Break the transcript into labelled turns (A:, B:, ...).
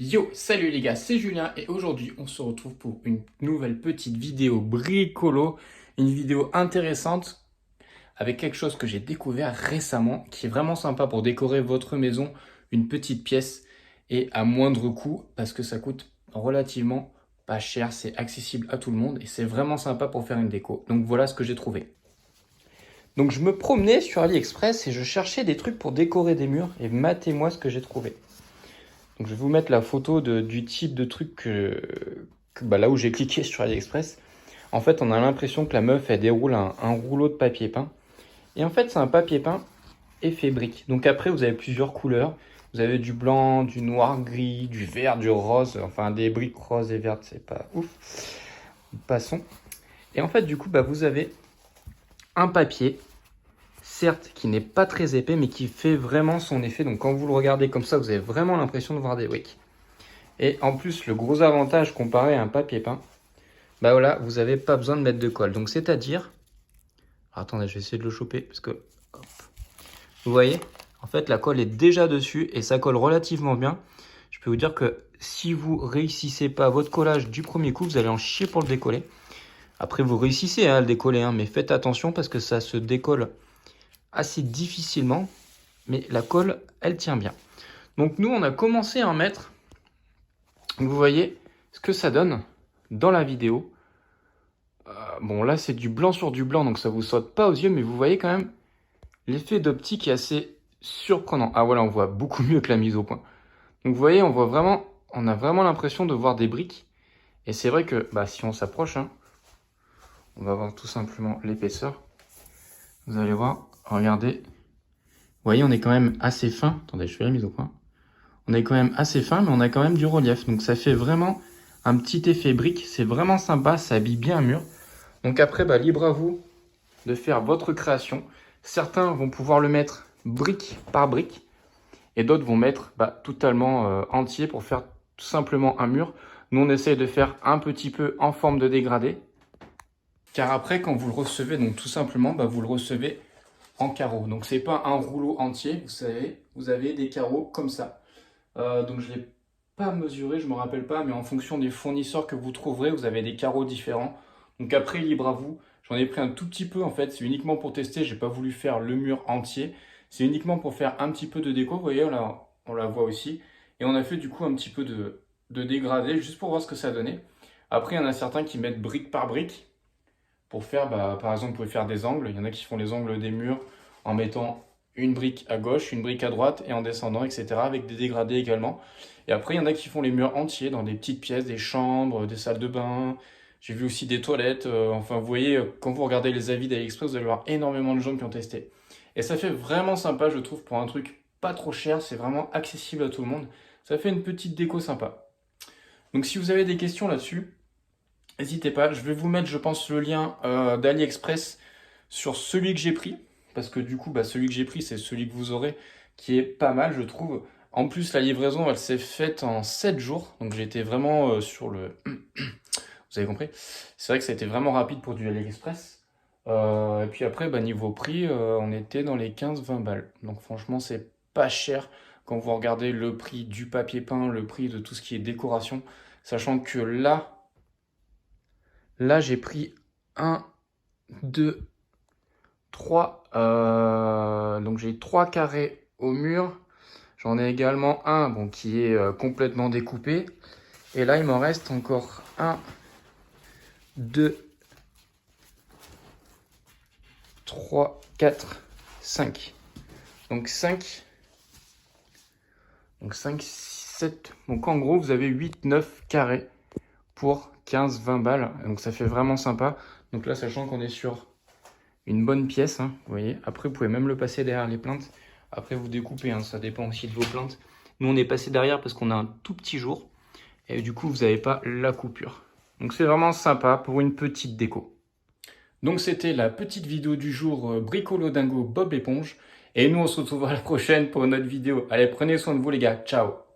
A: Yo, salut les gars, c'est Julien et aujourd'hui on se retrouve pour une nouvelle petite vidéo bricolo, une vidéo intéressante avec quelque chose que j'ai découvert récemment qui est vraiment sympa pour décorer votre maison, une petite pièce et à moindre coût parce que ça coûte relativement pas cher, c'est accessible à tout le monde et c'est vraiment sympa pour faire une déco. Donc voilà ce que j'ai trouvé. Donc je me promenais sur AliExpress et je cherchais des trucs pour décorer des murs et matez-moi ce que j'ai trouvé. Donc je vais vous mettre la photo du type de truc là où j'ai cliqué sur AliExpress. En fait, on a l'impression que la meuf, elle déroule un rouleau de papier peint. Et en fait, c'est un papier peint effet brique. Donc après, vous avez plusieurs couleurs. Vous avez du blanc, du noir, gris, du vert, du rose. Enfin, des briques roses et vertes, c'est pas ouf. Passons. Et en fait, du coup, vous avez un papier, certes, qui n'est pas très épais, mais qui fait vraiment son effet. Donc quand vous le regardez comme ça, vous avez vraiment l'impression de voir des briques. Et en plus, le gros avantage comparé à un papier peint, voilà, vous n'avez pas besoin de mettre de colle. Donc c'est-à-dire, attendez, je vais essayer de le choper parce que, hop. Vous voyez, en fait, la colle est déjà dessus et ça colle relativement bien. Je peux vous dire que si vous réussissez pas votre collage du premier coup, vous allez en chier pour le décoller. Après, vous réussissez à le décoller, mais faites attention parce que ça se décolle assez difficilement, mais la colle, elle tient bien. Donc nous, on a commencé à en mettre. Vous voyez ce que ça donne dans la vidéo. Bon, là, c'est du blanc sur du blanc, donc ça vous saute pas aux yeux, mais vous voyez quand même l'effet d'optique est assez surprenant. Ah voilà, on voit beaucoup mieux que la mise au point. Donc vous voyez, on a vraiment l'impression de voir des briques. Et c'est vrai que si on s'approche, on va voir tout simplement l'épaisseur. Vous allez voir, regardez. Vous voyez, on est quand même assez fin. Attendez, je fais la mise au point. On est quand même assez fin, mais on a quand même du relief. Donc ça fait vraiment un petit effet brique. C'est vraiment sympa, ça habille bien un mur. Donc après, libre à vous de faire votre création. Certains vont pouvoir le mettre brique par brique. Et d'autres vont mettre totalement entier pour faire tout simplement un mur. Nous, on essaye de faire un petit peu en forme de dégradé. Car après, quand vous le recevez, donc tout simplement, vous le recevez en carreaux. Donc c'est pas un rouleau entier, vous savez, vous avez des carreaux comme ça. Donc je ne l'ai pas mesuré, je ne me rappelle pas, mais en fonction des fournisseurs que vous trouverez, vous avez des carreaux différents. Donc après, libre à vous. J'en ai pris un tout petit peu en fait, c'est uniquement pour tester, j'ai pas voulu faire le mur entier. C'est uniquement pour faire un petit peu de déco, vous voyez, on la voit aussi. Et on a fait du coup un petit peu de dégradé, juste pour voir ce que ça donnait. Après, il y en a certains qui mettent brique par brique pour faire, par exemple, vous pouvez faire des angles. Il y en a qui font les angles des murs en mettant une brique à gauche, une brique à droite et en descendant, etc. avec des dégradés également. Et après, il y en a qui font les murs entiers dans des petites pièces, des chambres, des salles de bain. J'ai vu aussi des toilettes. Enfin, vous voyez, quand vous regardez les avis d'AliExpress, vous allez voir énormément de gens qui ont testé. Et ça fait vraiment sympa, je trouve, pour un truc pas trop cher. C'est vraiment accessible à tout le monde. Ça fait une petite déco sympa. Donc, si vous avez des questions là-dessus, n'hésitez pas. Je vais vous mettre, je pense, le lien d'AliExpress sur celui que j'ai pris. Parce que du coup, celui que j'ai pris, c'est celui que vous aurez, qui est pas mal, je trouve. En plus, la livraison, elle s'est faite en 7 jours. Donc j'étais vraiment sur le... Vous avez compris? C'est vrai que ça a été vraiment rapide pour du AliExpress. Et puis après, niveau prix, on était dans les 15-20 balles. Donc franchement, c'est pas cher quand vous regardez le prix du papier peint, le prix de tout ce qui est décoration. Sachant que là j'ai pris un, 2, 3. Donc j'ai 3 carrés au mur. J'en ai également un qui est complètement découpé. Et là, il m'en reste encore 1, 2, 3, 4, 5. Donc 5. Donc 5, 7. Donc en gros, vous avez 8, 9 carrés pour 15-20 balles. Donc ça fait vraiment sympa. Donc là, sachant qu'on est sur une bonne pièce, vous voyez. Après, vous pouvez même le passer derrière les plaintes. Après, vous découpez, ça dépend aussi de vos plaintes. Nous, on est passé derrière parce qu'on a un tout petit jour. Et du coup, vous n'avez pas la coupure. Donc, c'est vraiment sympa pour une petite déco. Donc, c'était la petite vidéo du jour Bricolo Dingo Bob Éponge. Et nous, on se retrouve à la prochaine pour une autre vidéo. Allez, prenez soin de vous, les gars. Ciao!